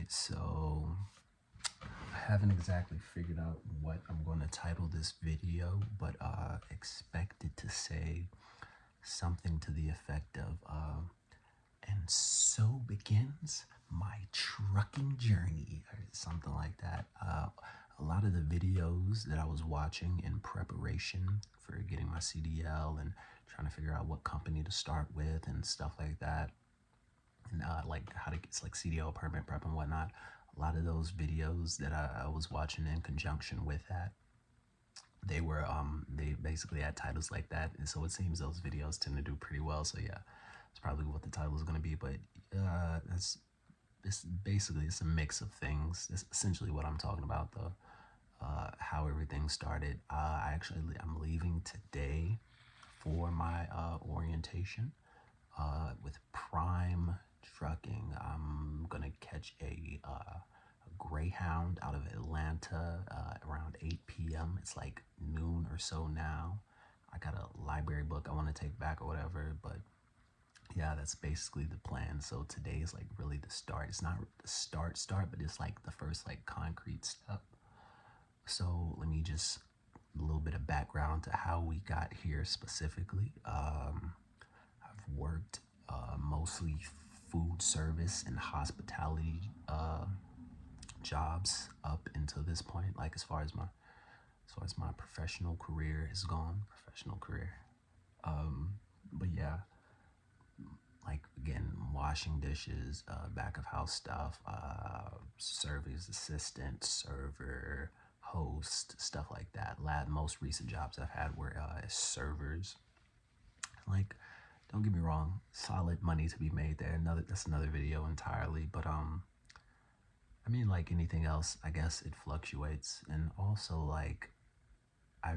So I haven't exactly figured out what I'm going to title this video, but expect it to say something to the effect of, and so begins my trucking journey, or something like that. A lot of the videos that I was watching in preparation for getting my CDL and trying to figure out what company to start with and stuff like that, and like how to get like CDL permit prep and whatnot. A lot of those videos that I was watching in conjunction with that, they basically had titles like that, and so it seems those videos tend to do pretty well. So yeah, it's probably what the title is going to be. But that's it's basically it's a mix of things. It's essentially what I'm talking about, the how everything started. I'm leaving today for my orientation with Prime Trucking. I'm gonna catch a Greyhound out of Atlanta around 8 p.m. It's like noon or so now. I got a library book I want to take back or whatever, but yeah, that's basically the plan. So today is like really the start. It's not the start, but it's like the first like concrete step. So let me just a little bit of background to how we got here specifically. I've worked mostly food service and hospitality jobs up until this point. Like as far as my professional career has gone, professional career. But yeah, like again, washing dishes, back of house stuff, service assistant, server, host, stuff like that. Most recent jobs I've had were as servers. Like, don't get me wrong, solid money to be made there. That's another video entirely. But I mean, like anything else, I guess it fluctuates. And also, like, I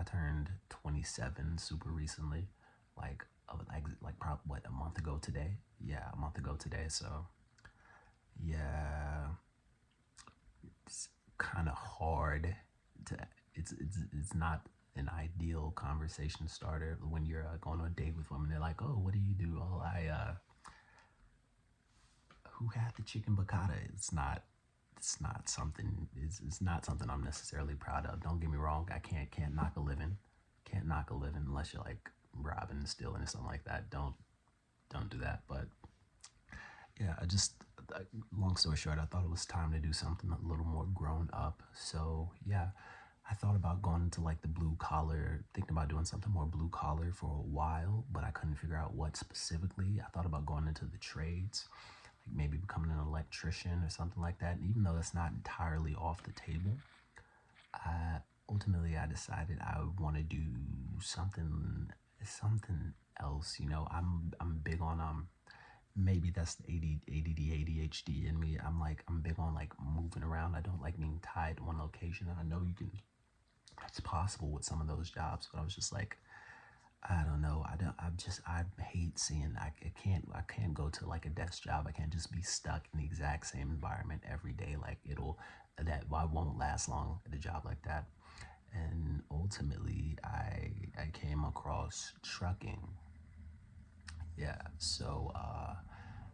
turned 27 super recently, like probably what, a month ago today. Yeah, a month ago today. So yeah, it's kind of hard to. It's not an ideal conversation starter when you're going on a date with women. They're like, "Oh, what do you do?" "Oh, I who had the chicken piccata?" It's not something. It's not something I'm necessarily proud of. Don't get me wrong. I can't knock a living. Can't knock a living unless you're like robbing and stealing or something like that. Don't do that. But yeah, long story short, I thought it was time to do something a little more grown up. So yeah, I thought about going into like the blue collar, thinking about doing something more blue collar for a while, but I couldn't figure out what specifically. I thought about going into the trades, like maybe becoming an electrician or something like that. And even though that's not entirely off the table, I ultimately I decided I would want to do something else. I'm big on maybe that's the ADD ADHD in me. I'm big on like moving around. I don't like being tied to one location. And I know you can it's possible with some of those jobs, but I was just like, I don't know. I hate seeing. I can't go to like a desk job. I can't just be stuck in the exact same environment every day. Like I won't last long at a job like that. And ultimately, I came across trucking. Yeah, so I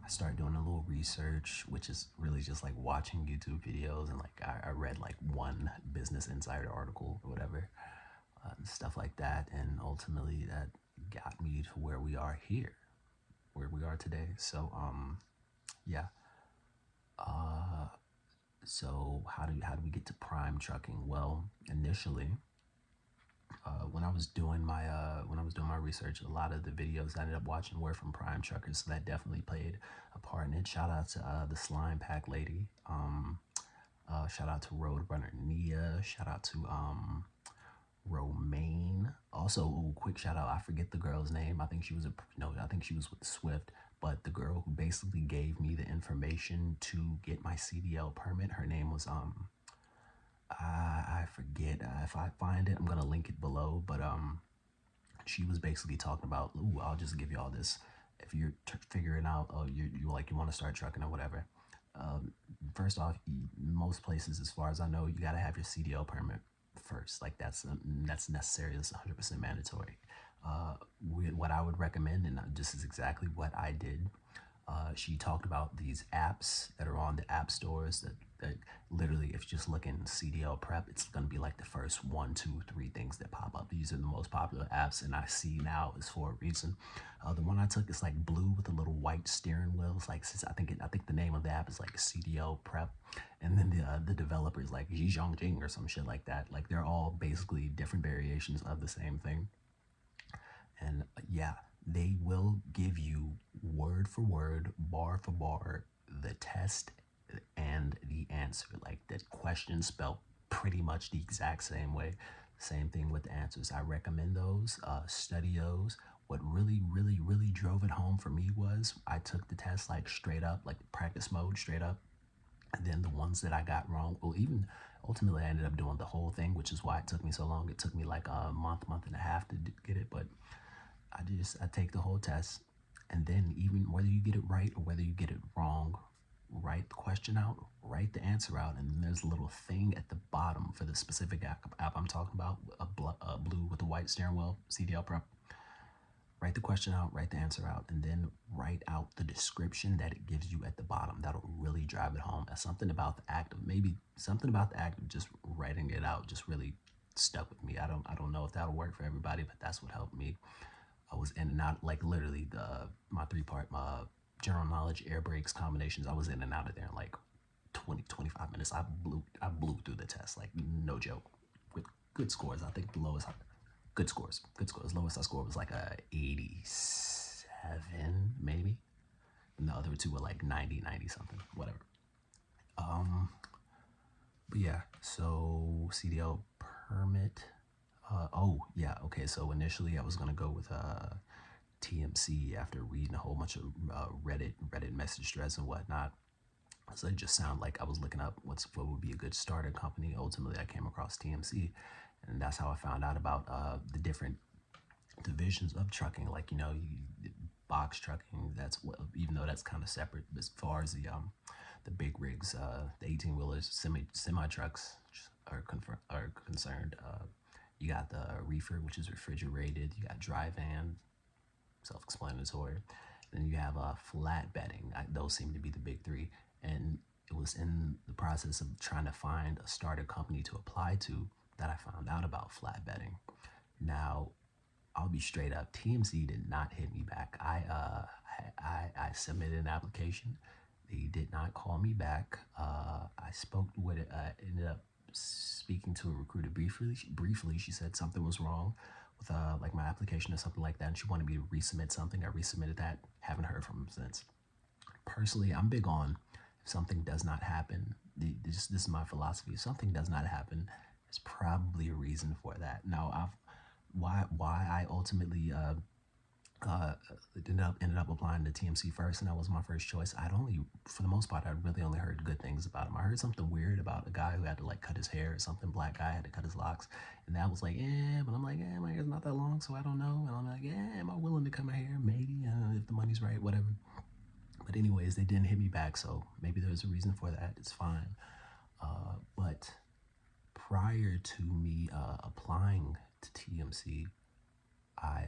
started doing a little research, which is really just like watching YouTube videos, and like I read like one Business Insider article or whatever, and stuff like that, and ultimately that got me to where we are here, where we are today. So yeah. So how do we get to Prime Trucking? Well, initially, when I was doing my research, a lot of the videos I ended up watching were from Prime Truckers, so that definitely played a part in it. Shout out to the Slime Pack lady. Shout out to Roadrunner Nia. Shout out to Romaine. Also, ooh, quick shout out. I forget the girl's name. I think she was no. I think she was with Swift. But the girl who basically gave me the information to get my CDL permit, her name was I forget. If I find it, I'm gonna link it below. But she was basically talking about, ooh, I'll just give you all this. If you're figuring out, oh, you want to start trucking or whatever. Um, First off, most places, as far as I know, you gotta have your CDL permit first. Like that's necessary. It's 100% mandatory. What I would recommend, and this is exactly what I did. She talked about these apps that are on the app stores that literally, if you just look in CDL prep, it's going to be like the first one, two, three things that pop up. These are the most popular apps, and I see now is for a reason. The one I took is like blue with a little white steering wheel. It's like, I think the name of the app is like CDL prep, and then the developer is like Zhizhong Jing or some shit like that. Like they're all basically different variations of the same thing. And yeah, they will give you word for word, bar for bar, the test and the answer. Like the question spelled pretty much the exact same way. Same thing with the answers. I recommend those. Study those. What really, really, really drove it home for me was I took the test like straight up, like practice mode, straight up. And then the ones that I got wrong, well, even ultimately I ended up doing the whole thing, which is why it took me so long. It took me like a month and a half to get it, but I take the whole test, and then even whether you get it right or whether you get it wrong, write the question out, write the answer out, and then there's a little thing at the bottom for the specific app I'm talking about, a blue with a white steering wheel, CDL prep. Write the question out, write the answer out, and then write out the description that it gives you at the bottom. That'll really drive it home. As something about the act of maybe something about the act of just writing it out just really stuck with me. I don't know if that'll work for everybody, but that's what helped me. I was in and out, like literally my 3-part general knowledge air brakes combinations. I was in and out of there in like 25 minutes. I blew through the test, like no joke, with good scores. I think the lowest, good scores, good scores. Lowest I scored was like a 87 maybe, and the other two were like 90 something, whatever. But yeah, so CDL permit. Oh yeah, okay. So initially I was gonna go with TMC after reading a whole bunch of Reddit message threads and whatnot. So it just sounded like I was looking up what would be a good starter company. Ultimately, I came across TMC, and that's how I found out about the different divisions of trucking. Like box trucking. That's what, even though that's kind of separate as far as the big rigs, the 18-wheelers, semi trucks are concerned. You got the reefer, which is refrigerated. You got dry van, self-explanatory. Then you have flatbedding. Those seem to be the big three. And it was in the process of trying to find a starter company to apply to that I found out about flatbedding. Now, I'll be straight up. TMC did not hit me back. I submitted an application. They did not call me back. I spoke with it. Ended up speaking to a recruiter briefly. Briefly, she said something was wrong with like my application or something like that, and she wanted me to resubmit something. I resubmitted that. Haven't heard from them since. Personally, I'm big on if something does not happen. This is my philosophy. If something does not happen, there's probably a reason for that. Now, why I ultimately uh, ended up applying to TMC first, and that was my first choice. For the most part, I really only heard good things about him. I heard something weird about a guy who had to like cut his hair or something. Black guy had to cut his locks, and that was like, but I'm like, my hair's not that long, so I don't know. And I'm like, am I willing to cut my hair? Maybe if the money's right, whatever. But anyways, they didn't hit me back, so maybe there's a reason for that. It's fine. But prior to me applying to TMC, I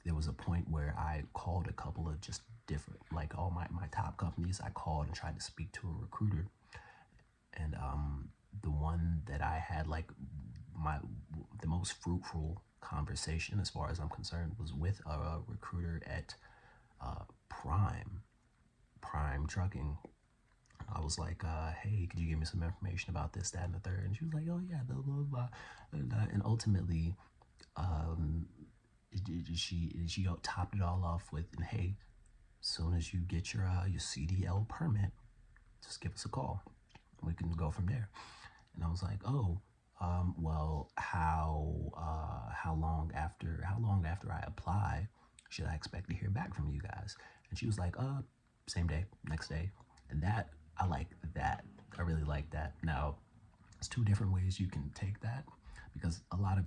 there was a point where I called a couple of just different, like all my top companies. I called and tried to speak to a recruiter, and the one that I had like the most fruitful conversation, as far as I'm concerned, was with a recruiter at Prime Trucking. I was like, hey, could you give me some information about this, that, and the third? And she was like, oh yeah, blah blah blah. And ultimately, um, she topped it all off with, and hey, as soon as you get your CDL permit, just give us a call. We can go from there. And I was like, oh, well, how long after I apply should I expect to hear back from you guys? And she was like, same day, next day. And that, I like that. I really like that. Now, there's two different ways you can take that, because a lot of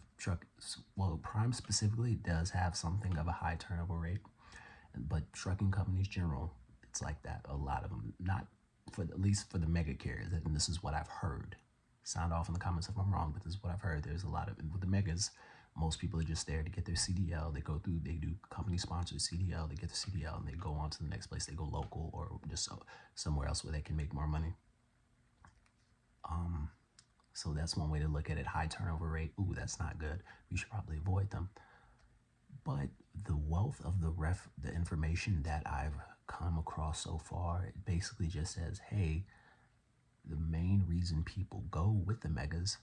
Prime specifically does have something of a high turnover rate, but trucking companies general, it's like that. A lot of them, not for at least for the mega carriers, and this is what I've heard. Sound off in the comments if I'm wrong, but this is what I've heard. There's a lot of with the megas, Most people are just there to get their CDL. They go through, they do company sponsored CDL, they get the CDL, and they go on to the next place. They go local or just somewhere else where they can make more money. So that's one way to look at it. High turnover rate. Ooh, that's not good. You should probably avoid them. But the wealth of the information that I've come across so far, it basically just says, hey, the main reason people go with the megas,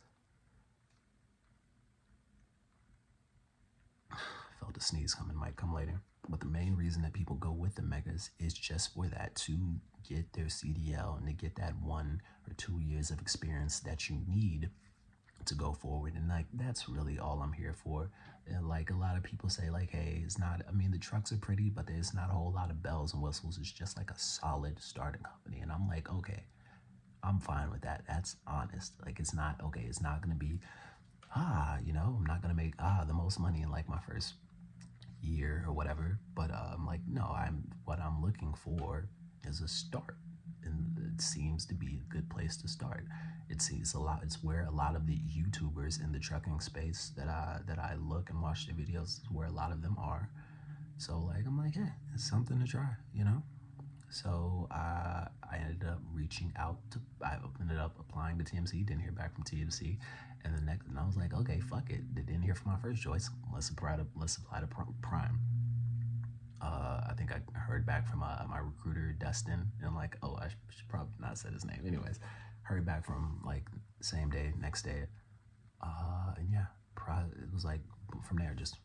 felt a sneeze coming, might come later, but the main reason that people go with the megas is just for that, to get their CDL and to get that 1 or 2 years of experience that you need to go forward. And like, that's really all I'm here for. And like, a lot of people say like, hey, it's not, I mean, the trucks are pretty, but there's not a whole lot of bells and whistles. It's just like a solid starting company. And I'm like, okay, I'm fine with that. That's honest. Like, it's not, okay, it's not going to be, I'm not going to make, the most money in like my first year or whatever. But like, no, what I'm looking for is a start. And it seems to be a good place to start. It's where a lot of the YouTubers in the trucking space that I look and watch their videos, is where a lot of them are. So like, I'm like, hey, it's something to try, So I ended up I ended up applying to TMC, didn't hear back from TMC, and I was like, okay, fuck it, didn't hear from my first choice. Let's apply to Prime. I think I heard back from my recruiter Dustin, and I'm like, oh, I should probably not say his name. Anyways, heard back from like same day, next day, and yeah, it was like from there just.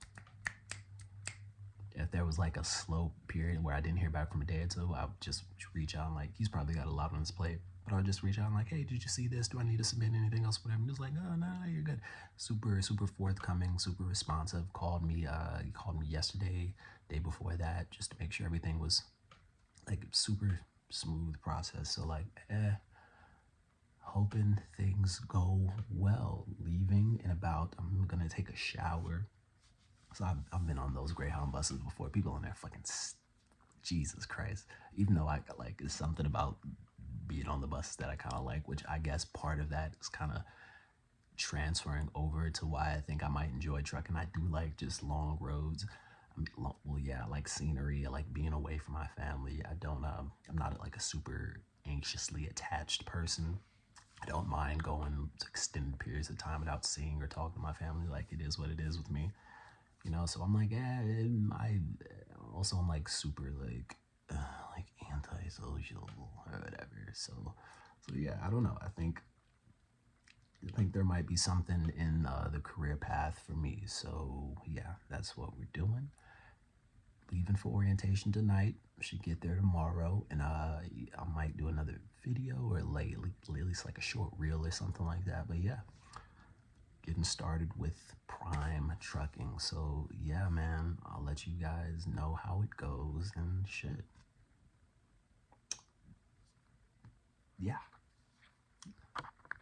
If there was like a slow period where I didn't hear back from a day or two, I would just reach out and like, he's probably got a lot on his plate, but I would just reach out and like, hey, did you see this? Do I need to submit anything else? Whatever. And he's like, oh, no, you're good. Super, super forthcoming, super responsive. He called me yesterday, day before that, just to make sure everything was like super smooth process. So like, hoping things go well. Leaving in about, I'm gonna take a shower. So I've been on those Greyhound buses before. People on there fucking, Jesus Christ. Even though I like, it's something about being on the buses that I kind of like, which I guess part of that is kind of transferring over to why I think I might enjoy trucking. I do like just long roads. Well, yeah, I like scenery. I like being away from my family. I'm not like a super anxiously attached person. I don't mind going to extended periods of time without seeing or talking to my family. Like, it is what it is with me. So I'm like, I'm like super like antisocial or whatever. So yeah, I don't know. I think there might be something in the career path for me. So yeah, that's what we're doing. Leaving for orientation tonight. Should get there tomorrow, and I might do another video or at least like a short reel or something like that. But yeah, getting started with Prime Trucking. So yeah, man, I'll let you guys know how it goes and shit. Yeah.